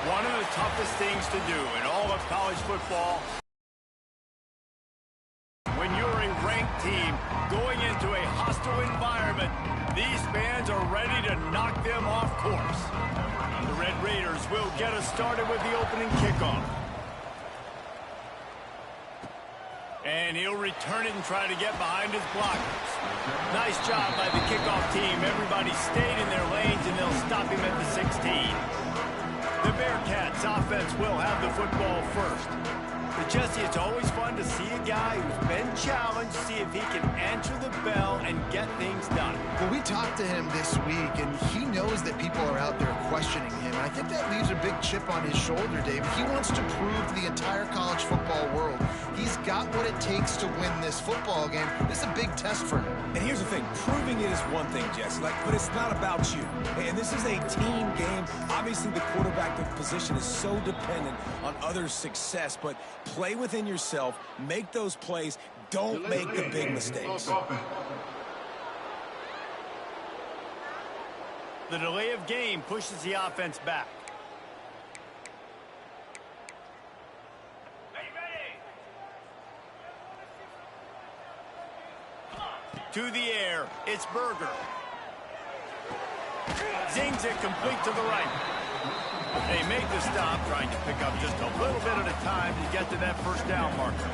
One of the toughest things to do in all of college football, when you're a ranked team going into a hostile environment, these fans are ready to knock them off course. The Red Raiders will get us started with the opening kickoff. And he'll return it and try to get behind his blockers. Nice job by the kickoff team. Everybody stayed in their lanes, and they'll stop him at the 16. The Bearcats offense will have the football first. But Jesse, it's always fun to see a guy who's been challenged, see if he can answer the bell and get things done. Well, we talked to him this week, and he knows that people are out there questioning him. And I think that leaves a big chip on his shoulder, Dave. He wants to prove to the entire college football world he's got what it takes to win this football game. This is a big test for him. And here's the thing, proving it is one thing, Jesse, but it's not about you. And this is a team game. Obviously, the quarterback position is so dependent on others' success, but play within yourself, make those plays, don't make the big mistakes. The delay of game pushes the offense back. To the air, it's Berger. Zings it complete to the right. They make the stop, trying to pick up just a little bit at a time to get to that first down marker.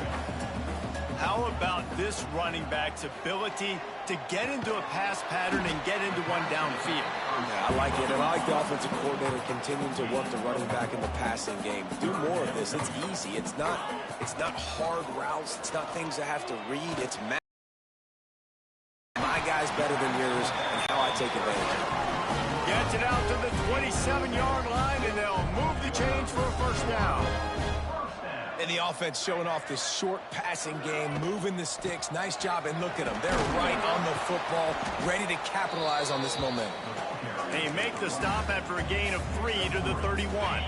How about this running back's ability to get into a pass pattern and get into one downfield? Yeah, I like it, and I like the offensive coordinator continuing to work the running back in the passing game. Do more of this. It's easy. It's not hard routes. It's not things I have to read. It's my guy's better than yours, and how I take advantage of it. Gets it out to the 27-yard line, and they'll move the chains for a first down. And the offense showing off this short passing game, moving the sticks. Nice job, and look at them. They're right on the football, ready to capitalize on this momentum. They make the stop after a gain of 3 to the 31.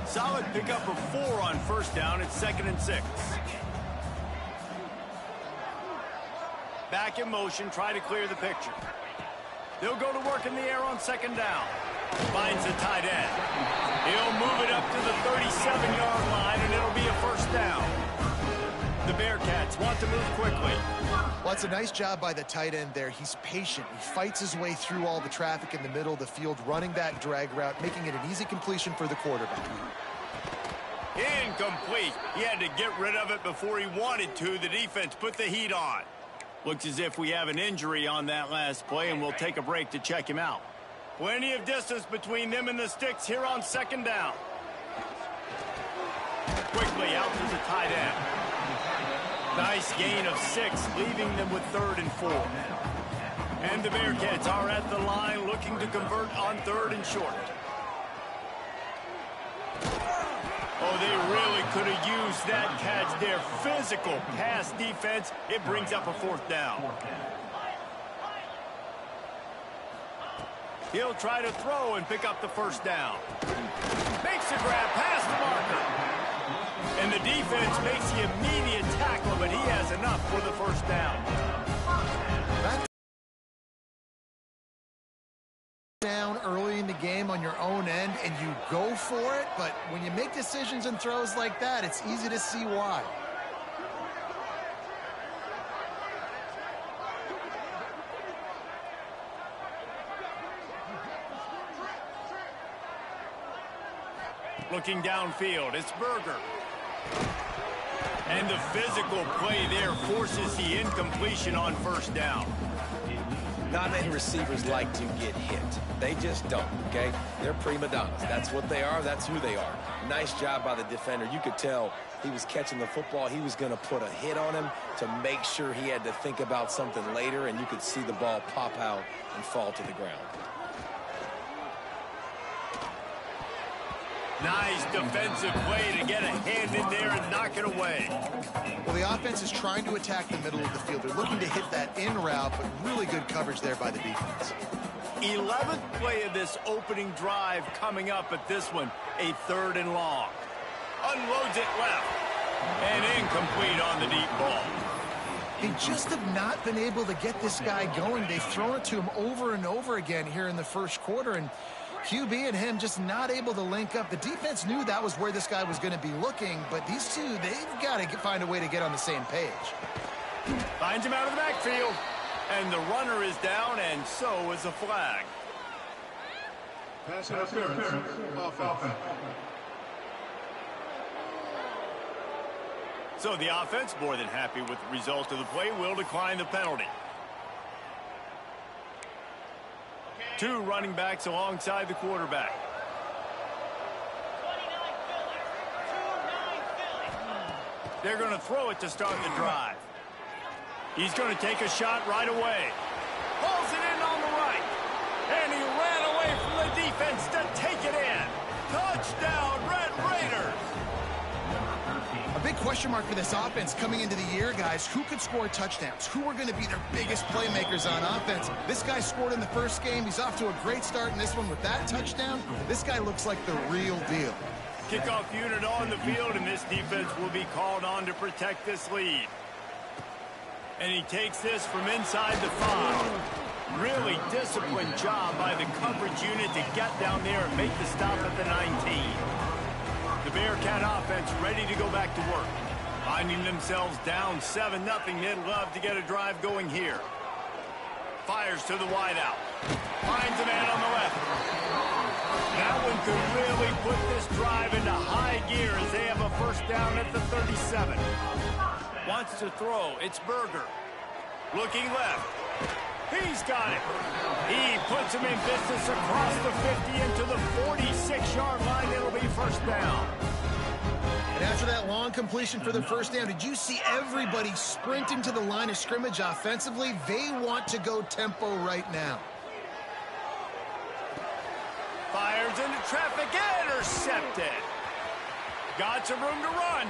Solid pickup of 4 on first down. It's 2nd and 6. Back in motion, try to clear the picture. They'll go to work in the air on 2nd down. Finds the tight end. He'll move it up to the 37-yard line, and it'll be a first down. The Bearcats want to move quickly. Well, it's a nice job by the tight end there. He's patient. He fights his way through all the traffic in the middle of the field, running that drag route, making it an easy completion for the quarterback. Incomplete. He had to get rid of it before he wanted to. The defense put the heat on. Looks as if we have an injury on that last play, and we'll take a break to check him out. Plenty of distance between them and the sticks here on 2nd down. Quickly out to the tight end. Nice gain of 6, leaving them with 3rd and 4. And the Bearcats are at the line looking to convert on 3rd and short. Oh, they really could have used that catch there. Physical pass defense. It brings up a 4th down. He'll try to throw and pick up the first down. Makes a grab past the marker. And the defense makes the immediate tackle, but he has enough for the first down. Down early in the game on your own end, and you go for it, but when you make decisions and throws like that, it's easy to see why. Looking downfield, it's Berger. And the physical play there forces the incompletion on first down. Not many receivers like to get hit. They just don't, okay? They're prima donnas. That's what they are. That's who they are. Nice job by the defender. You could tell he was catching the football. He was going to put a hit on him to make sure he had to think about something later, and you could see the ball pop out and fall to the ground. Nice defensive play to get a hand in there and knock it away. Well, the offense is trying to attack the middle of the field. They're looking to hit that in route, but really good coverage there by the defense. 11th play of this opening drive coming up at this one, a 3rd and long. Unloads it left. And incomplete on the deep ball. They just have not been able to get this guy going. They've thrown it to him over and over again here in the first quarter, and QB and him just not able to link up. The defense knew that was where this guy was going to be looking, but these two, they've got to find a way to get on the same page. Finds him out of the backfield. And the runner is down, and so is a flag. Pass interference. Offense. So the offense, more than happy with the result of the play, will decline the penalty. Two running backs alongside the quarterback. They're going to throw it to start the drive. He's going to take a shot right away. Pulls it in on the right. And he ran away from the defense to take it in. Touchdown, Red Raiders. A big question mark for this offense coming into the year, guys. Who could score touchdowns? Who are going to be their biggest playmakers on offense? This guy scored in the first game. He's off to a great start in this one with that touchdown. This guy looks like the real deal. Kickoff unit on the field, and this defense will be called on to protect this lead. And he takes this from inside the 5. Really disciplined job by the coverage unit to get down there and make the stop at the 19. The Bearcat offense ready to go back to work. Finding themselves down 7-0, they'd love to get a drive going here. Fires to the wideout. Finds a man on the left. That one could really put this drive into high gear as they have a first down at the 37. Wants to throw. It's Berger. Looking left. He's got it. He puts him in business across the 50 into the 46-yard line. It'll be first down. And after that long completion for the first down, did you see everybody sprinting to the line of scrimmage offensively? They want to go tempo right now. Fires into traffic. Intercepted. Got some room to run.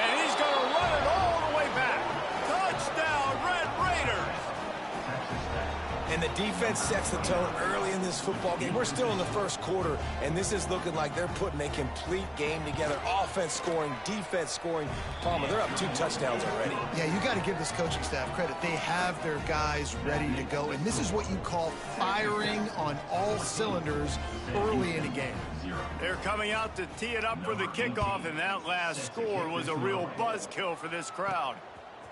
And he's going to run it all the way back. Touchdown, Red Raiders. And the defense sets the tone early in this football game. We're still in the first quarter, and this is looking like they're putting a complete game together. Offense scoring, defense scoring. Palmer, they're up 2 touchdowns already. Yeah, you got to give this coaching staff credit. They have their guys ready to go, and this is what you call firing on all cylinders early in a game. They're coming out to tee it up for the kickoff, and that last score was a real buzzkill for this crowd.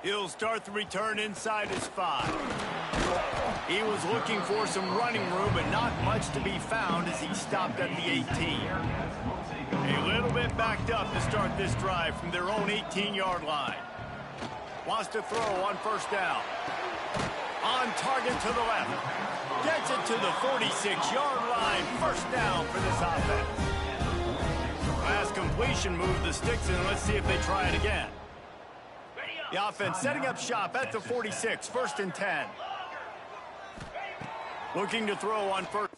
He'll start the return inside his 5. He was looking for some running room, but not much to be found as he stopped at the 18. A little bit backed up to start this drive from their own 18-yard line. Wants to throw on first down. On target to the left. Gets it to the 46-yard line. First down for this offense. Last completion moved the sticks, and let's see if they try it again. The offense setting up shop at the 46, 1st and 10. Looking to throw on first.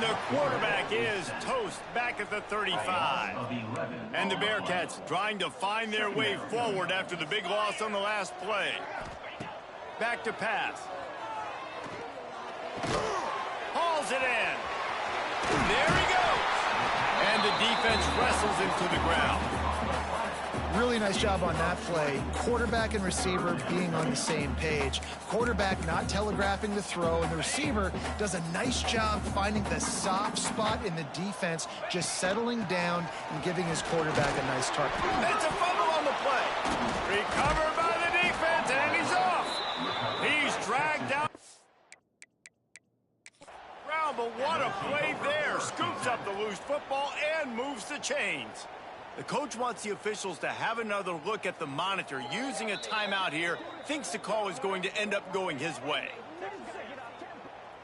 The quarterback is toast back at the 35. And the Bearcats trying to find their way forward after the big loss on the last play. Back to pass. Hauls it in. There he goes. And the defense wrestles him to the ground. Really nice job on that play. Quarterback and receiver being on the same page. Quarterback not telegraphing the throw, and the receiver does a nice job finding the soft spot in the defense, just settling down and giving his quarterback a nice target. It's a fumble on the play. Recovered by the defense, and he's off. He's dragged down. But what a play there. Scoops up the loose football and moves the chains. The coach wants the officials to have another look at the monitor. Using a timeout here, thinks the call is going to end up going his way.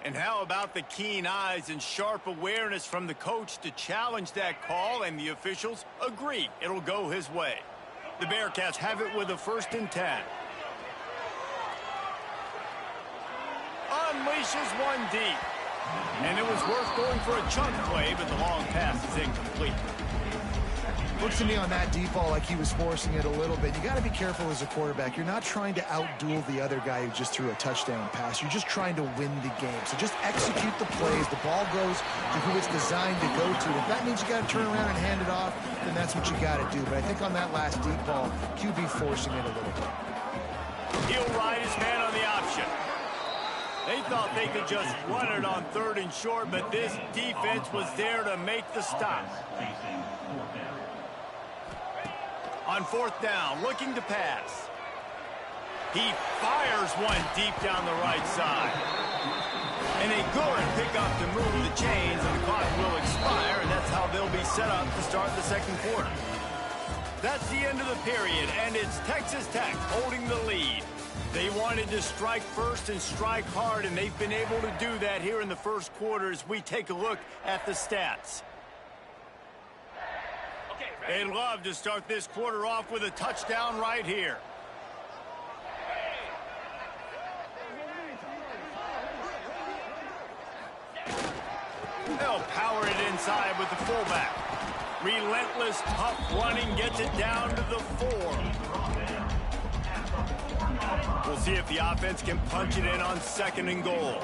And how about the keen eyes and sharp awareness from the coach to challenge that call, and the officials agree it'll go his way. The Bearcats have it with a 1st and 10. Unleashes one deep. And it was worth going for a chunk play, but the long pass is incomplete. Looks to me on that deep ball like he was forcing it a little bit. You got to be careful as a quarterback. You're not trying to outduel the other guy who just threw a touchdown pass. You're just trying to win the game. So just execute the plays. The ball goes to who it's designed to go to. If that means you got to turn around and hand it off, then that's what you got to do. But I think on that last deep ball, QB forcing it a little bit. He'll ride his man on the option. They thought they could just run it on 3rd and short, but this defense was there to make the stop. On 4th down, looking to pass. He fires one deep down the right side. And a good pickup to move the chains, and the clock will expire, and that's how they'll be set up to start the 2nd quarter. That's the end of the period, and it's Texas Tech holding the lead. They wanted to strike first and strike hard, and they've been able to do that here in the 1st quarter as we take a look at the stats. They'd love to start this quarter off with a touchdown right here. They'll power it inside with the fullback. Relentless, tough running gets it down to the 4. We'll see if the offense can punch it in on 2nd and goal.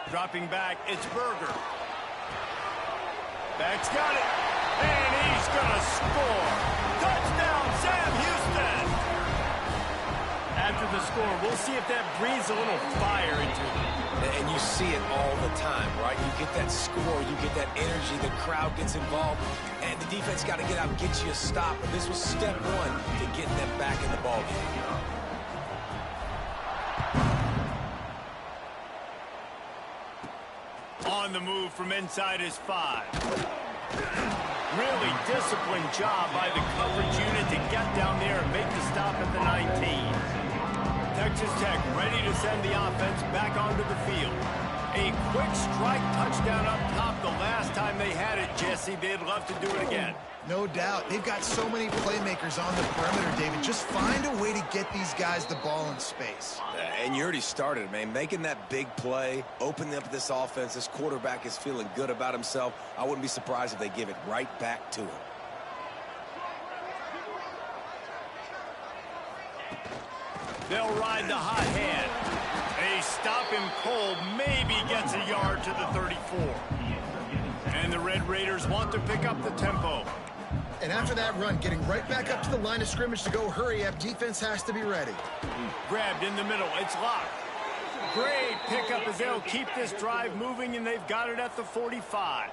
Dropping back, it's Berger. Back's got it. And he's going to score. Touchdown, Sam Houston. After the score, we'll see if that breathes a little fire into them. And you see it all the time, right? You get that score, you get that energy, the crowd gets involved, and the defense got to get out and get you a stop. And this was step 1 to getting them back in the ballgame. On the move from inside his 5. Really disciplined job by the coverage unit to get down there and make the stop at the 19. Texas Tech ready to send the offense back onto the field. A quick strike touchdown up top the last time they had it, Jesse. They'd love to do it again. No doubt. They've got so many playmakers on the perimeter, David. Just find a way to get these guys the ball in space. And you already started, man. Making that big play, opening up this offense. This quarterback is feeling good about himself. I wouldn't be surprised if they give it right back to him. They'll ride the hot hand. They stop him cold, maybe gets a yard to the 34. And the Red Raiders want to pick up the tempo. And after that run, getting right back up to the line of scrimmage to go hurry up, defense has to be ready. Grabbed in the middle, it's locked. Great pickup as they'll keep this drive moving, and they've got it at the 45.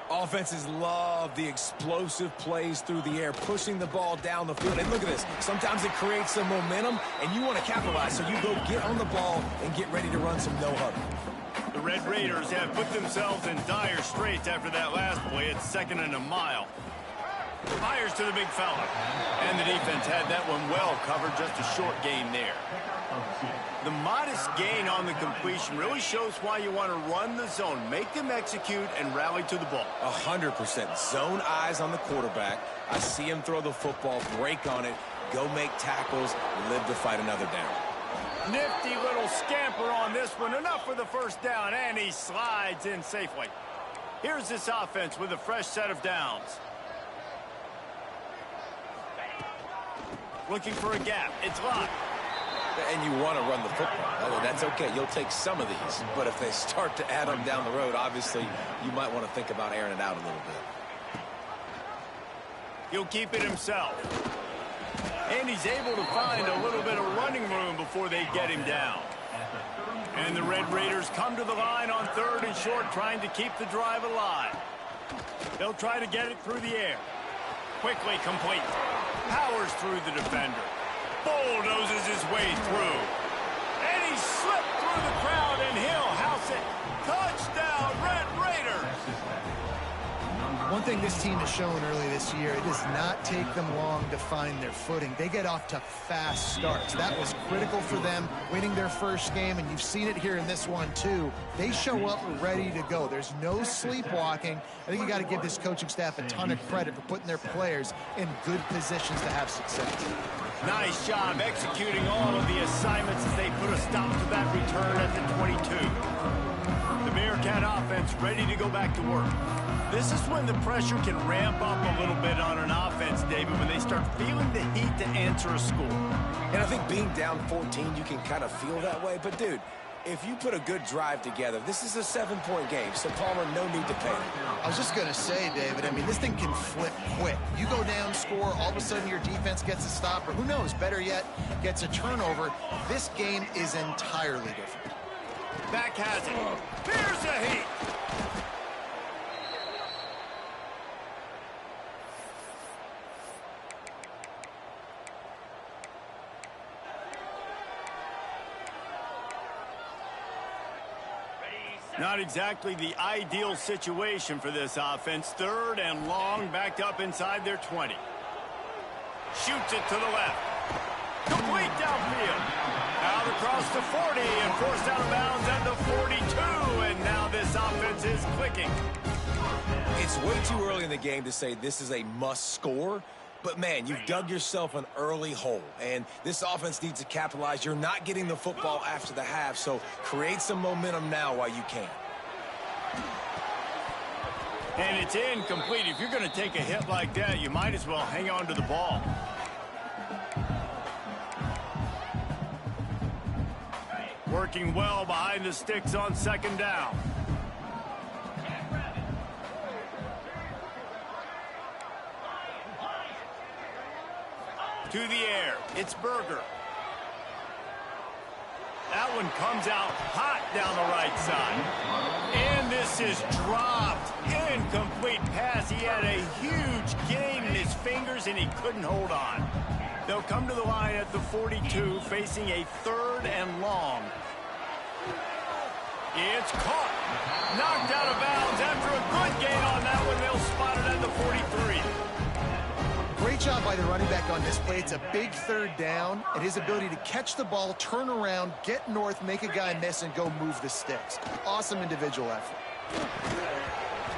Offenses love the explosive plays through the air, pushing the ball down the field. And look at this. Sometimes it creates some momentum, and you want to capitalize. So you go get on the ball and get ready to run some no-huddle. The Red Raiders have put themselves in dire straits after that last play. It's 2nd and a mile. Fires to the big fella. And the defense had that one well covered, just a short gain there. The modest gain on the completion really shows why you want to run the zone. Make them execute and rally to the ball. 100%. Zone eyes on the quarterback. I see him throw the football, break on it, go make tackles, live to fight another down. Nifty little scamper on this one. Enough for the 1st down, and he slides in safely. Here's this offense with a fresh set of downs. Looking for a gap. It's locked. And you want to run the football. Although that's okay. You'll take some of these. But if they start to add them down the road, obviously, you might want to think about airing it out a little bit. He'll keep it himself. And he's able to find a little bit of running room before they get him down. And the Red Raiders come to the line on 3rd and short, trying to keep the drive alive. They'll try to get it through the air. Quickly complete. Powers through the defender. Bulldozes his way through. And he slipped through the crowd, and he'll house it. Touchdown, Red Raiders! One thing this team has shown early this year, it does not take them long to find their footing. They get off to fast starts. That was critical for them winning their first game, and you've seen it here in this one too. They show up ready to go. There's no sleepwalking. I think you got to give this coaching staff a ton of credit for putting their players in good positions to have success. Nice job executing all of the assignments as they put a stop to that return at the 22. The Bearcat offense ready to go back to work. This is when the pressure can ramp up a little bit on an offense, David, when they start feeling the heat to answer a score. And I think being down 14, you can kind of feel that way. But, dude, if you put a good drive together, this is a 7-point game, so Palmer, no need to panic. I was just going to say, David, I mean, this thing can flip quick. You go down, score, all of a sudden your defense gets a stop, or who knows, better yet, gets a turnover. This game is entirely different. Back has it. Here's the heat. Not exactly the ideal situation for this offense. 3rd and long, backed up inside their 20. Shoots it to the left. Complete downfield. Out across the 40 and forced out of bounds at the 42. And now this offense is clicking. It's way too early in the game to say this is a must score. But, man, you've dug yourself an early hole, and this offense needs to capitalize. You're not getting the football after the half, so create some momentum now while you can. And it's incomplete. If you're going to take a hit like that, you might as well hang on to the ball. Working well behind the sticks on 2nd down. To the air, it's Berger. That one comes out hot down the right side. And this is dropped. Incomplete pass. He had a huge gain in his fingers, and he couldn't hold on. They'll come to the line at the 42, facing a 3rd and long. It's caught. Knocked out of bounds after a good gain on that one. They'll spot it at the 43. Great job by the running back on this play. It's a big 3rd down, and his ability to catch the ball, turn around, get north, make a guy miss, and go move the sticks. Awesome individual effort.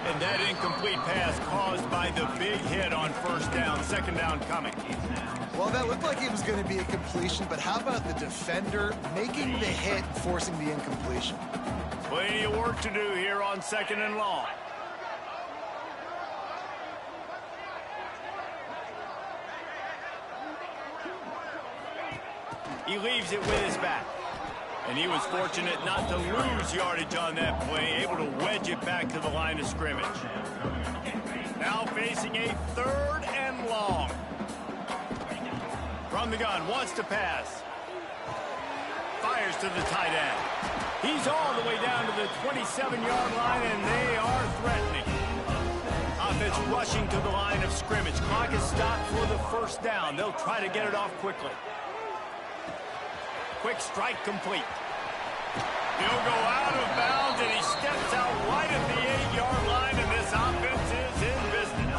And that incomplete pass caused by the big hit on 1st down. 2nd down coming. Well, that looked like it was going to be a completion, but how about the defender making the hit and forcing the incompletion? Plenty of work to do here on 2nd and long. He leaves it with his back. And he was fortunate not to lose yardage on that play, able to wedge it back to the line of scrimmage. Now facing a 3rd and long. From the gun, wants to pass. Fires to the tight end. He's all the way down to the 27-yard line, and they are threatening. Offense rushing to the line of scrimmage. Clock is stopped for the 1st down. They'll try to get it off quickly. Quick strike complete. He'll go out of bounds, and he steps out right at the 8-yard line, and this offense is in business.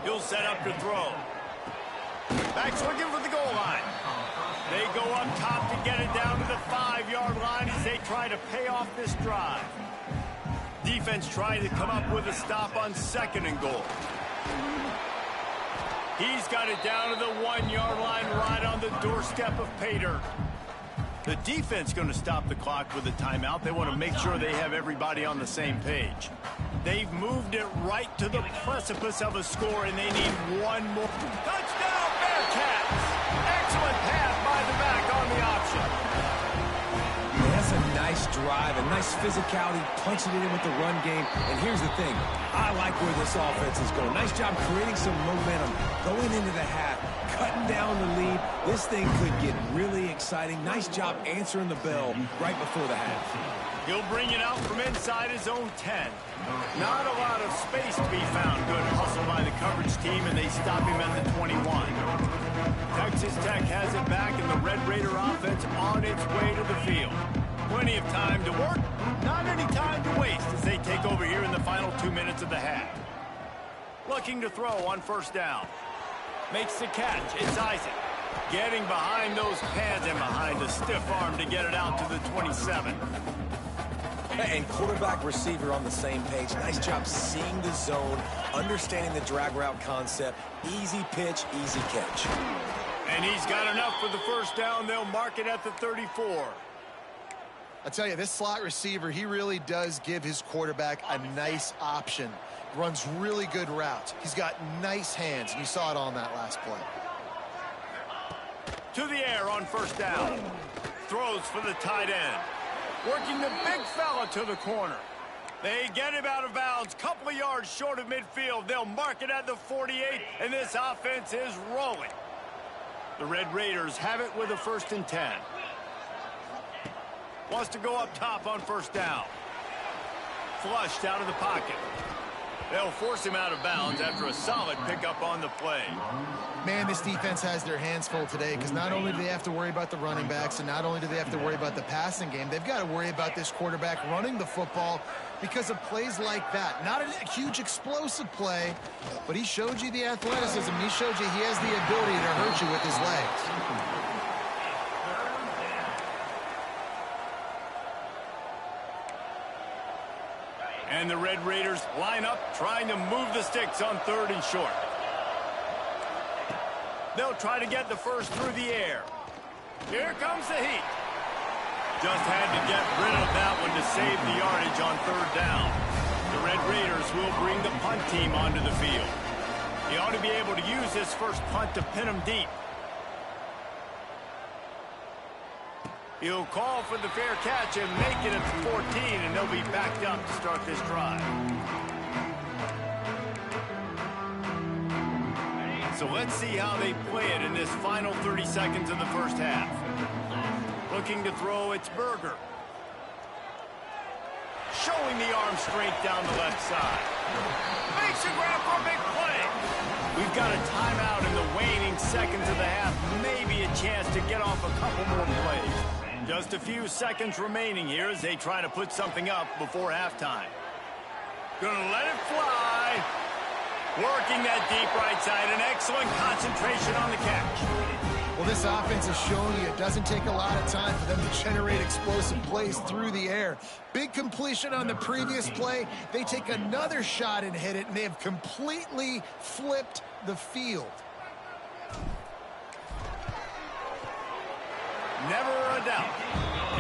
He'll set up to throw. Back's looking for the goal line. They go up top to get it down to the 5-yard line as they try to pay off this drive. Defense trying to come up with a stop on 2nd and goal. He's got it down to the 1-yard line right on the doorstep of pay dirt. The defense going to stop the clock with a timeout. They want to make sure they have everybody on the same page. They've moved it right to the precipice of a score, and they need one more. Touchdown, Bearcats! Excellent pass by the back on the option. That's a nice drive, a nice physicality, punching it in with the run game. And here's the thing. I like where this offense is going. Nice job creating some momentum, going into the half, cutting down the lead. This thing could get really exciting. Nice job answering the bell right before the half. He'll bring it out from inside his own 10. Not a lot of space to be found. Good hustle by the coverage team, and they stop him at the 21. Texas Tech has it back, and the Red Raider offense on its way to the field. Plenty of time to work, not any time to waste as they take over here in the final 2 minutes of the half. Looking to throw on first down. Makes the catch. It's Isaac. Getting behind those pads and behind a stiff arm to get it out to the 27. And quarterback receiver on the same page. Nice job seeing the zone, understanding the drag route concept. Easy pitch, easy catch. And he's got enough for the first down. They'll mark it at the 34. I tell you, this slot receiver, he really does give his quarterback a nice option. Runs really good routes. He's got nice hands, and you saw it on that last play. To the air on first down. Throws for the tight end. Working the big fella to the corner. They get him out of bounds. Couple of yards short of midfield. They'll mark it at the 48, and this offense is rolling. The Red Raiders have it with a 1st and 10. Wants to go up top on first down. Flushed out of the pocket. They'll force him out of bounds after a solid pickup on the play. Man, this defense has their hands full today because not only do they have to worry about the running backs and not only do they have to worry about the passing game, they've got to worry about this quarterback running the football because of plays like that. Not a huge explosive play, but he showed you the athleticism. He showed you he has the ability to hurt you with his legs. And the Red Raiders line up, trying to move the sticks on 3rd and short. They'll try to get the first through the air. Here comes the heat. Just had to get rid of that one to save the yardage on 3rd down. The Red Raiders will bring the punt team onto the field. He ought to be able to use this first punt to pin him deep. He'll call for the fair catch and make it at the 14, and they'll be backed up to start this drive. So let's see how they play it in this final 30 seconds of the first half. Looking to throw, it's Berger. Showing the arm strength down the left side. Makes a grab for a big play. We've got a timeout in the waning seconds of the half. Maybe a chance to get off a couple more plays. Just a few seconds remaining here as they try to put something up before halftime. Gonna let it fly. Working that deep right side. An excellent concentration on the catch. Well, this offense is showing you it doesn't take a lot of time for them to generate explosive plays through the air. Big completion on the previous play. They take another shot and hit it, and they have completely flipped the field. Never a doubt.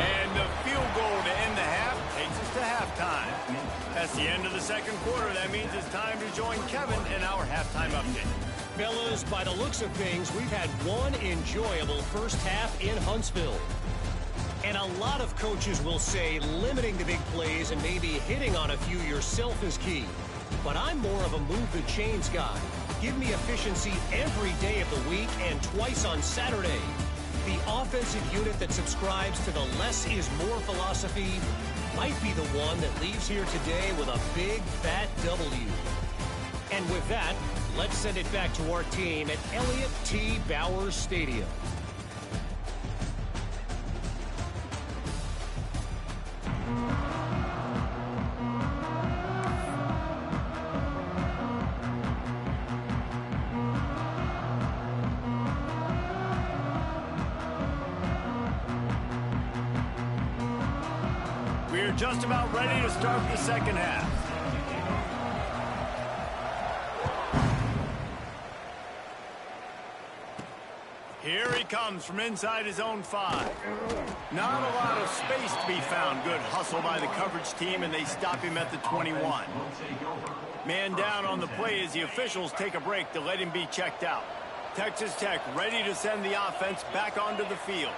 And the field goal to end the half takes us to halftime. That's the end of the second quarter. That means it's time to join Kevin in our halftime update. Fellas, by the looks of things, we've had one enjoyable first half in Huntsville. And a lot of coaches will say limiting the big plays and maybe hitting on a few yourself is key. But I'm more of a move the chains guy. Give me efficiency every day of the week and twice on Saturday. The offensive unit that subscribes to the less is more philosophy might be the one that leaves here today with a big, fat W. And with that, let's send it back to our team at Elliott T. Bowers Stadium. We're just about ready to start the second half. Here he comes from inside his own 5. Not a lot of space to be found. Good hustle by the coverage team, and they stop him at the 21. Man down on the play as the officials take a break to let him be checked out. Texas Tech ready to send the offense back onto the field.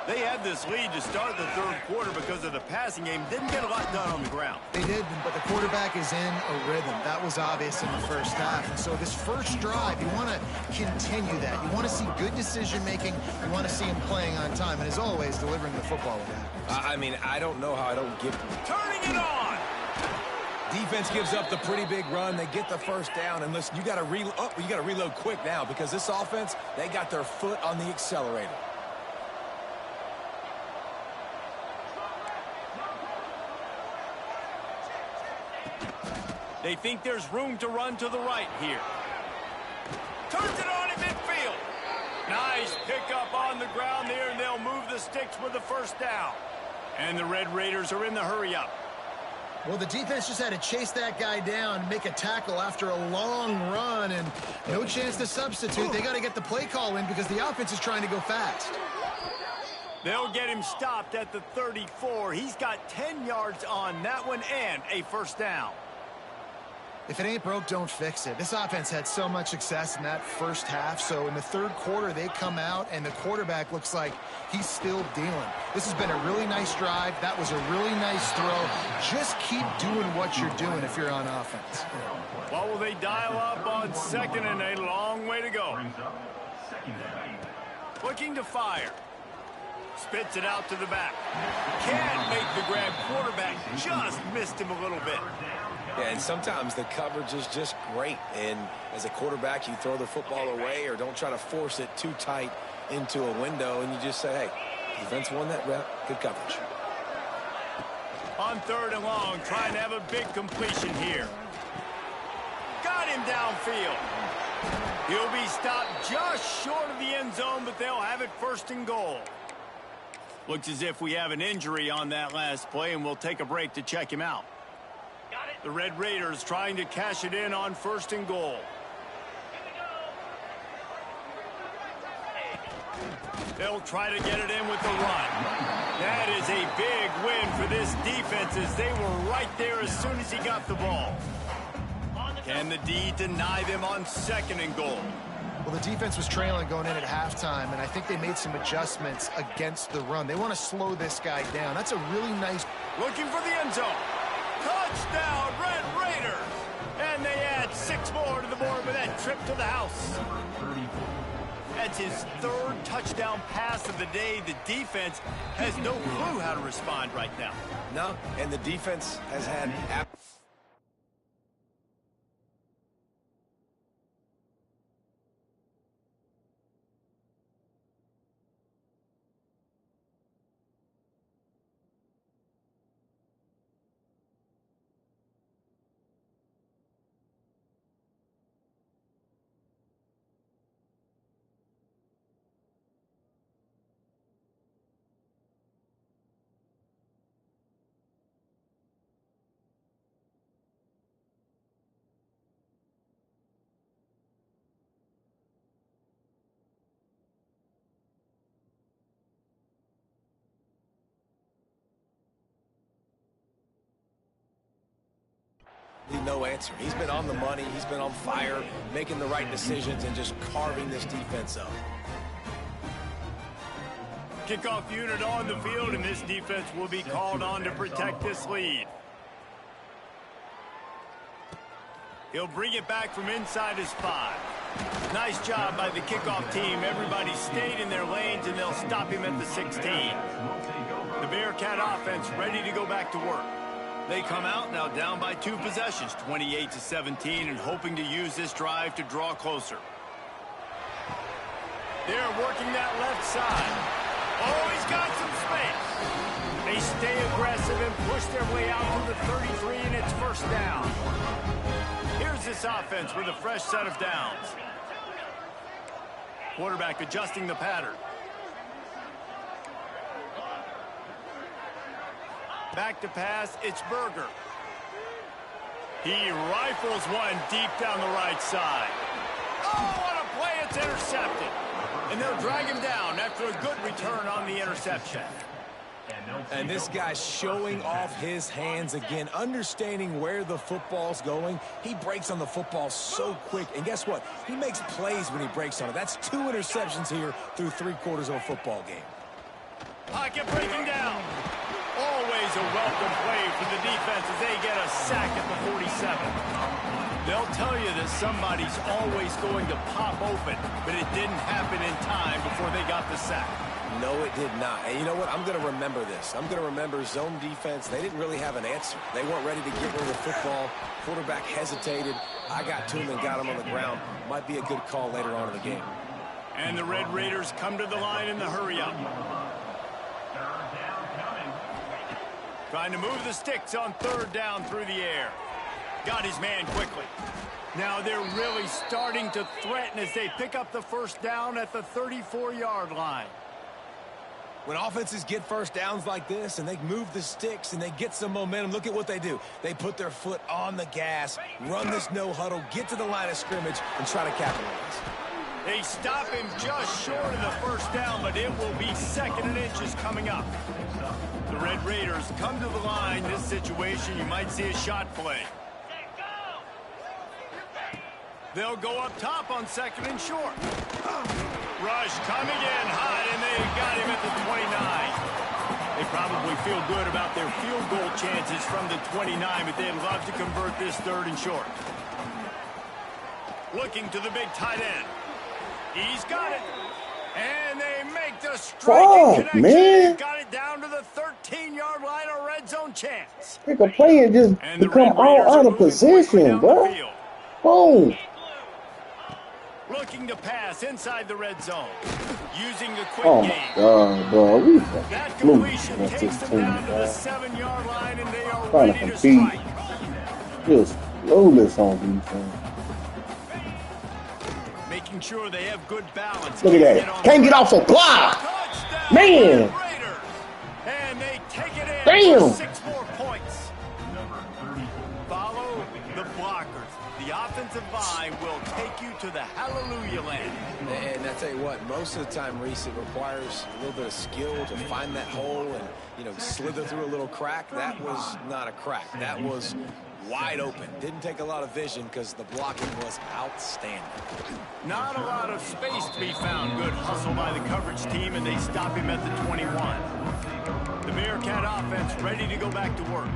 They had this lead to start the third quarter because of the passing game. Didn't get a lot done on the ground. They did, but the quarterback is in a rhythm. That was obvious in the first half. And so this first drive, you want to continue that. You want to see good decision-making. You want to see him playing on time. And as always, delivering the football with that. I mean, I don't know how I don't get... Turning it on! Defense gives up the pretty big run. They get the first down. And listen, you got to reload quick now because this offense, they got their foot on the accelerator. They think there's room to run to the right here. Turns it on in midfield. Nice pickup on the ground there, and they'll move the sticks with the first down. And the Red Raiders are in the hurry-up. Well, the defense just had to chase that guy down, make a tackle after a long run, and no chance to substitute. They got to get the play call in because the offense is trying to go fast. They'll get him stopped at the 34. He's got 10 yards on that one and a first down. If it ain't broke, don't fix it. This offense had so much success in that first half, so in the third quarter, they come out, and the quarterback looks like he's still dealing. This has been a really nice drive. That was a really nice throw. Just keep doing what you're doing if you're on offense. What will they dial up on second, and a long way to go? Looking to fire. Spits it out to the back. Can't make the grab. Quarterback just missed him a little bit. Yeah, and sometimes the coverage is just great. And as a quarterback, you throw the football away or don't try to force it too tight into a window, and you just say, hey, defense won that rep. Good coverage. On third and long, trying to have a big completion here. Got him downfield. He'll be stopped just short of the end zone, but they'll have it first and goal. Looks as if we have an injury on that last play, and we'll take a break to check him out. The Red Raiders trying to cash it in on first and goal. They'll try to get it in with the run. That is a big win for this defense as they were right there as soon as he got the ball. Can the D deny them on second and goal? Well, the defense was trailing going in at halftime, and I think they made some adjustments against the run. They want to slow this guy down. That's a really nice... Looking for the end zone. Touchdown, Red Raiders! And they add 6 more to the board with that trip to the house. That's his third touchdown pass of the day. The defense has no clue how to respond right now. No, and the defense has had... No answer. He's been on the money. He's been on fire, making the right decisions and just carving this defense up. Kickoff unit on the field, and this defense will be called on to protect this lead. He'll bring it back from inside his 5. Nice job by the kickoff team. Everybody stayed in their lanes, and they'll stop him at the 16. The Bearcat offense ready to go back to work. They come out now down by 2 possessions, 28-17, and hoping to use this drive to draw closer. They're working that left side. Oh, he's got some space. They stay aggressive and push their way out to the 33, and it's first down. Here's this offense with a fresh set of downs. Quarterback adjusting the pattern. Back to pass, it's Berger. He rifles one deep down the right side. Oh, what a play, it's intercepted. And they'll drag him down after a good return on the interception. And this guy's showing off his hands again, understanding where the football's going. He breaks on the football so quick. And guess what? He makes plays when he breaks on it. That's 2 interceptions here through 3 quarters of a football game. Pocket breaking down. Always a welcome play for the defense as they get a sack at the 47. They'll tell you that somebody's always going to pop open, but it didn't happen in time before they got the sack. No, it did not. And you know what? I'm going to remember this. I'm going to remember zone defense. They didn't really have an answer. They weren't ready to get rid of the football. Quarterback hesitated. I got to him and got him on the ground. Might be a good call later on in the game. And the Red Raiders come to the line in the hurry-up. Trying to move the sticks on third down through the air. got his man quickly. Now they're really starting to threaten as they pick up the first down at the 34-yard line. When offenses get first downs like this and they move the sticks and they get some momentum, look at what they do. They put their foot on the gas, run this no huddle, get to the line of scrimmage, and try to capitalize. They stop him just short of the first down, but it will be 2nd and inches coming up. The Red Raiders come to the line. This situation, you might see a shot play. They'll go up top on 2nd and short. Rush coming in high, and they got him at the 29. They probably feel good about their field goal chances from the 29, but they'd love to convert this 3rd and short. Looking to the big tight end. He's got it. And they make the striking connection. Man. Got it down to the 13-yard line, a red zone chance. Pick a play and just become all out of position, bro. Boom. Looking to pass inside the red zone. Using the quick Oh, my game. God, bro. We That flew completion against takes this them team, down to the bro. 7-yard line, and they are Trying ready to to compete. strike. Just flawless on defense. Making sure they have good balance. Look at that. Can't get off a block. Touchdown, Man. Red Raiders. And they take it in Damn. for 6 more points. Follow the blockers. The offensive line will take you to the hallelujah land. And I tell you what, most of the time, Reese, it requires a little bit of skill to find that hole and, you know, slither through a little crack. That was not a crack. That was wide open. Didn't take a lot of vision because the blocking was outstanding. Not a lot of space to be found. Good hustle by the coverage team, and they stop him at the 21. The Bearcat offense ready to go back to work.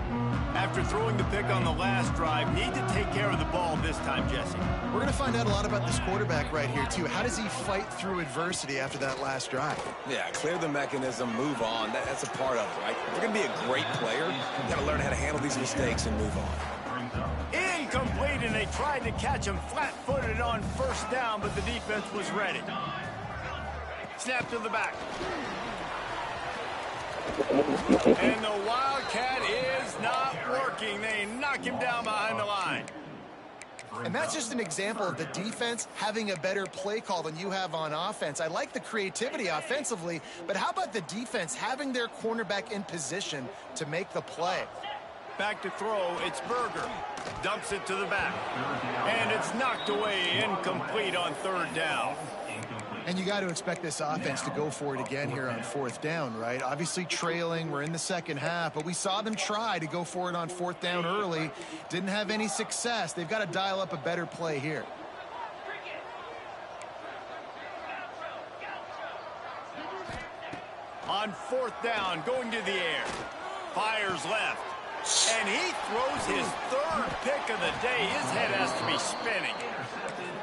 After throwing the pick on the last drive, need to take care of the ball this time, Jesse. We're going to find out a lot about this quarterback right here, too. How does he fight through adversity after that last drive? Yeah, clear the mechanism, move on. That's a part of it, right? If you're going to be a great player, you got to learn how to handle these mistakes and move on. Incomplete, and they tried to catch him flat-footed on 1st down, but the defense was ready. Snap to the back. And the Wildcat is not working. They knock him down behind the line. And that's just an example of the defense having a better play call than you have on offense. I like the creativity offensively, but how about the defense having their cornerback in position to make the play? Back to throw, it's Berger. Dumps it to the back. And it's knocked away, incomplete on 3rd down. And you got to expect this offense to go for it again here on 4th down, right? Obviously trailing, we're in the 2nd half, but we saw them try to go for it on 4th down early. Didn't have any success. They've got to dial up a better play here. On 4th down, going to the air. Fires left. And he throws his 3rd pick of the day. His head has to be spinning.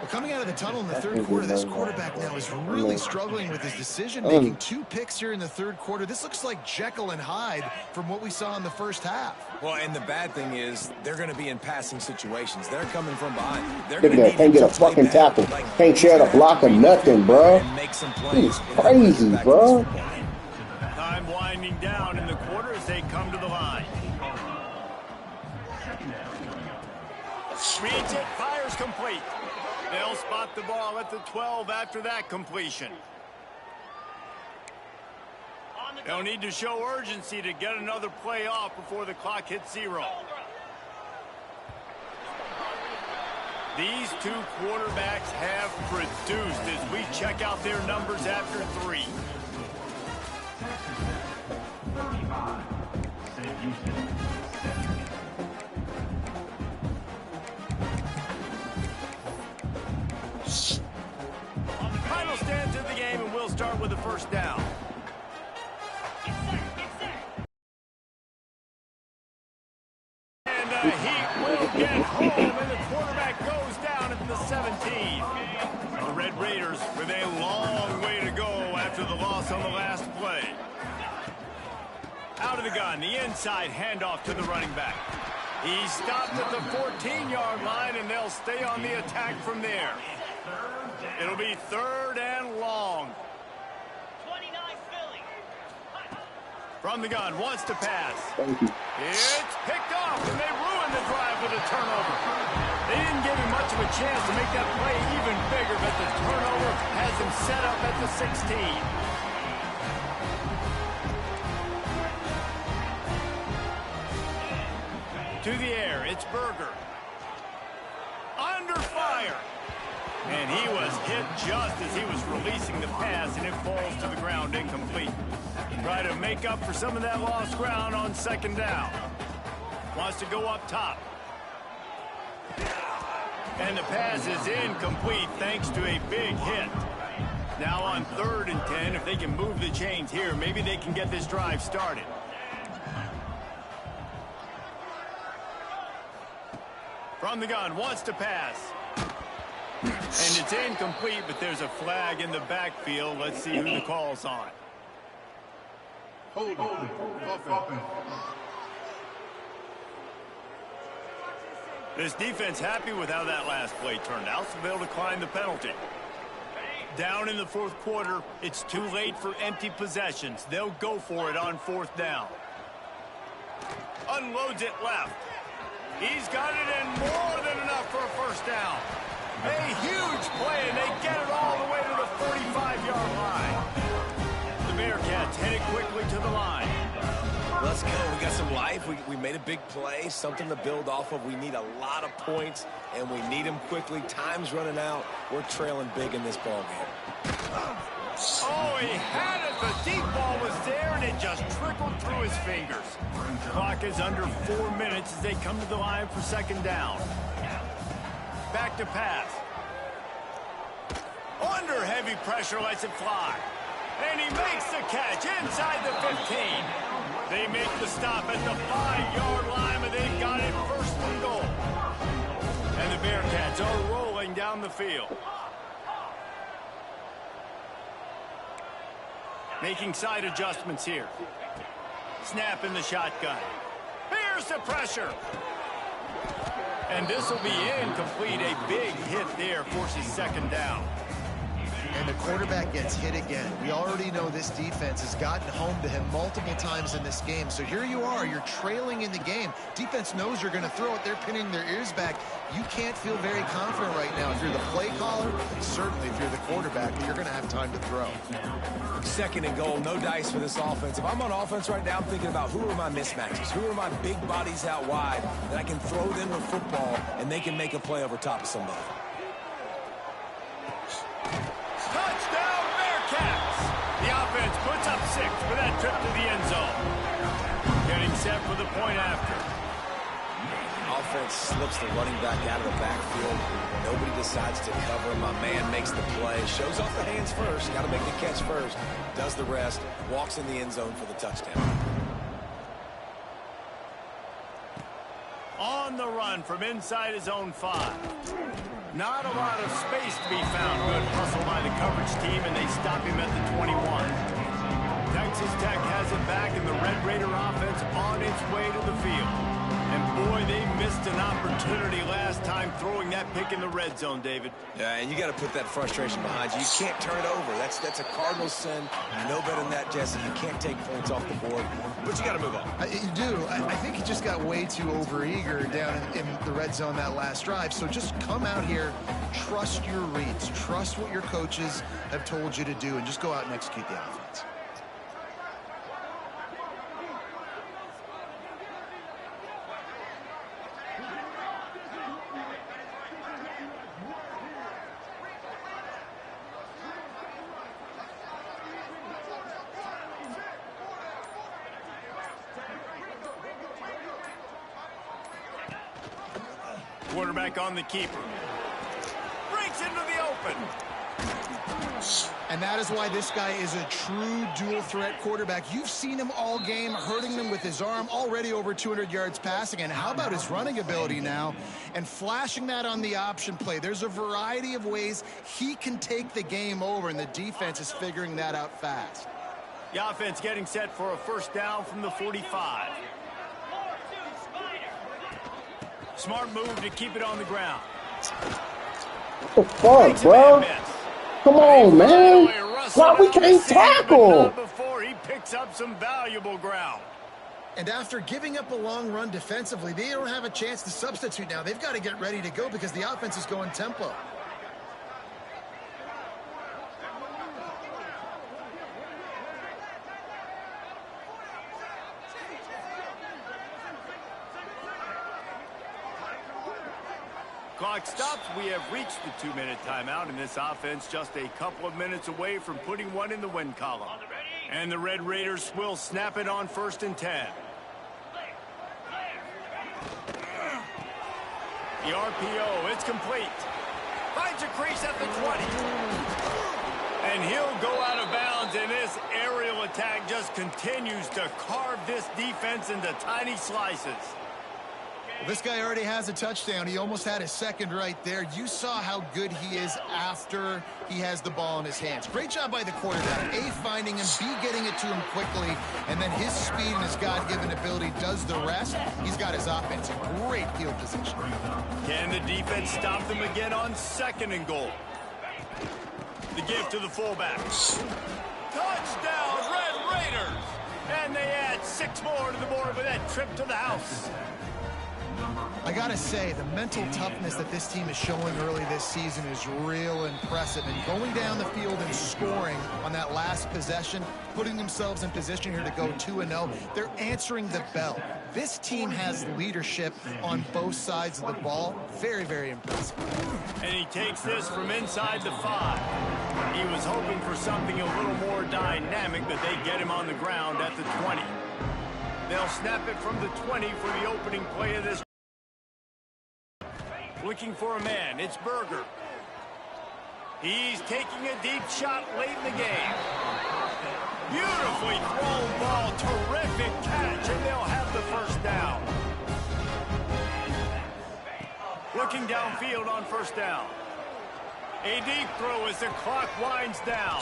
Well, coming out of the tunnel in the 3rd quarter, this quarterback now is really struggling with his decision-making. 2 picks here in the 3rd quarter. This looks like Jekyll and Hyde from what we saw in the 1st half. Well, and the bad thing is they're going to be in passing situations. They're coming from behind. They're Look at going that. to Can't get a fucking tackle. Can't share the block or nothing, bro. Make some plays. He's crazy, bro. Time winding down in the quarter as they come to the line. Reads it, fires complete. They'll spot the ball at the 12 after that completion. They'll need to show urgency to get another play off before the clock hits 0. These 2 quarterbacks have produced as we check out their numbers after 3. Final stance of the game, and we'll start with the 1st down. And he will get home, and the quarterback goes down at the 17. The Red Raiders with a long way to go after the loss on the last play. Out of the gun, the inside handoff to the running back. He stopped at the 14-yard line, and they'll stay on the attack from there. It'll be 3rd and long. From the gun, wants to pass. Thank you. It's picked off, and they ruin on the drive with a turnover. They didn't give him much of a chance to make that play even bigger, but the turnover has him set up at the 16. To the air, it's Berger. Under fire. And he was hit just as he was releasing the pass, and it falls to the ground incomplete. Try to make up for some of that lost ground on second down. Wants to go up top. And the pass is incomplete thanks to a big hit. Now on 3rd and 10, if they can move the chains here, maybe they can get this drive started. From the gun, wants to pass. And it's incomplete, but there's a flag in the backfield. Let's see who the call's on. Hold on. Offense. This defense happy with how that last play turned out, so they'll decline the penalty. Down in the 4th quarter, it's too late for empty possessions. They'll go for it on 4th down. Unloads it left. He's got it in more than enough for a first down. A huge play, and they get it all the way to the 45-yard line. The Bearcats headed quickly to the line. Let's go. We got some life. We made a big play, something to build off of. We need a lot of points, and we need them quickly. Time's running out. We're trailing big in this ball game. Oh, he had it. The deep ball was there, and it just trickled through his fingers. Clock is under 4 minutes as they come to the line for second down. Back to pass. Under heavy pressure, lets it fly. And he makes the catch inside the 15. They make the stop at the 5-yard line, but they've got it 1st and goal. And the Bearcats are rolling down the field. Making side adjustments here. Snap in the shotgun. Here's the pressure. And this will be incomplete. A big hit there forces second down. And the quarterback gets hit again. We already know this defense has gotten home to him multiple times in this game. So here you are, you're trailing in the game. Defense knows you're going to throw it. They're pinning their ears back. You can't feel very confident right now. If you're the play caller, certainly if you're the quarterback, you're going to have time to throw. 2nd and goal, no dice for this offense. If I'm on offense right now, I'm thinking about who are my mismatches, who are my big bodies out wide that I can throw them the football and they can make a play over top of somebody. Touchdown, Bearcats! The offense puts up 6 for that trip to the end zone. Getting set for the point after. Offense slips the running back out of the backfield. Nobody decides to cover. My man makes the play. Shows off the hands first. Got to make the catch first. Does the rest. Walks in the end zone for the touchdown. On the run from inside his own 5. Not a lot of space to be found. Good hustle by the coverage team, and they stop him at the 21. Texas Tech has it back, and the Red Raider offense on its way to the field. And boy, they missed an opportunity last time throwing that pick in the red zone, David. Yeah, and you got to put that frustration behind you. You can't turn it over. That's a Cardinal sin. You know better than that, Jesse. You can't take points off the board, but you got to move on. You do. I think he just got way too overeager down in the red zone that last drive. So just come out here, trust your reads, trust what your coaches have told you to do, and just go out and execute the offense. Quarterback on the keeper. Breaks into the open. And that is why this guy is a true dual-threat quarterback. You've seen him all game, hurting them with his arm, already over 200 yards passing. And how about his running ability now? And flashing that on the option play. There's a variety of ways he can take the game over, and the defense is figuring that out fast. The offense getting set for a first down from the 45. Smart move to keep it on the ground. What the fuck, bro? Come on, man. Why we can't tackle? Before he picks up some valuable ground. And after giving up a long run defensively, they don't have a chance to substitute now. They've got to get ready to go because the offense is going tempo. Clock stops. We have reached the 2-minute timeout, and this offense just a couple of minutes away from putting one in the win column. And the Red Raiders will snap it on 1st and 10. The RPO, it's complete. Finds a crease at the 20. And he'll go out of bounds, and this aerial attack just continues to carve this defense into tiny slices. This guy already has a touchdown. He almost had his second right there. You saw how good he is after he has the ball in his hands. Great job by the quarterback. A, finding him, B, getting it to him quickly, and then his speed and his God-given ability does the rest. He's got his offense in great field position. Can the defense stop them again on 2nd and goal? The give to the fullback. Touchdown, Red Raiders! And they add 6 more to the board with that trip to the house. I gotta say, the mental toughness that this team is showing early this season is real impressive. And going down the field and scoring on that last possession, putting themselves in position here to go 2-0, they're answering the bell. This team has leadership on both sides of the ball. Very, very impressive. And he takes this from inside the 5. He was hoping for something a little more dynamic, but they get him on the ground at the 20. They'll snap it from the 20 for the opening play of this. Looking for a man, it's Berger. He's taking a deep shot late in the game. Beautifully thrown ball, terrific catch, and they'll have the 1st down. Looking downfield on 1st down. A deep throw as the clock winds down.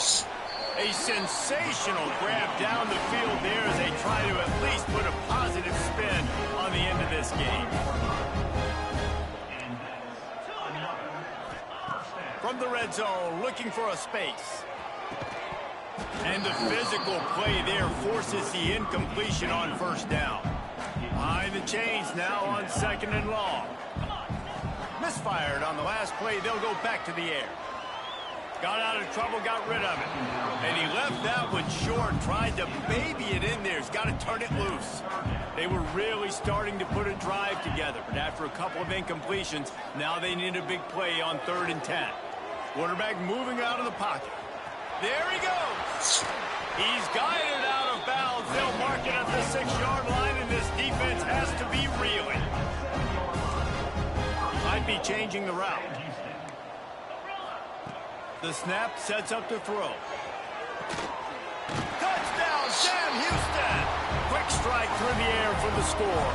A sensational grab down the field there as they try to at least put a positive spin on the end of this game. From the red zone, looking for a space. And the physical play there forces the incompletion on 1st down. Behind the chains now on 2nd and long. Misfired on the last play. They'll go back to the air. Got out of trouble, got rid of it. And he left that one short, tried to baby it in there. He's got to turn it loose. They were really starting to put a drive together, but after a couple of incompletions, now they need a big play on 3rd and 10. Quarterback moving out of the pocket. There he goes. He's guided out of bounds. They'll mark it at the 6-yard line, and this defense has to be reeling. Might be changing the route. The snap sets up to throw. Touchdown, Sam Houston. Quick strike through the air for the score.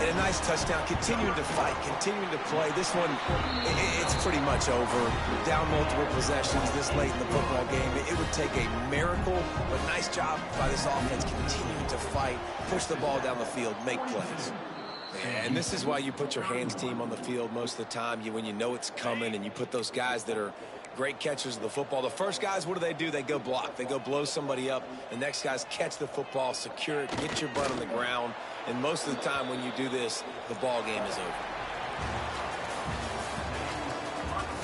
And a nice touchdown, continuing to fight, continuing to play. This one, it's pretty much over. Down multiple possessions this late in the football game. It would take a miracle, but nice job by this offense continuing to fight, push the ball down the field, make plays. And this is why you put your hands team on the field most of the time, when you know it's coming, and you put those guys that are great catchers of the football. The first guys, what do? They go block. They go blow somebody up. The next guys catch the football, secure it, get your butt on the ground. And most of the time when you do this, the ball game is over.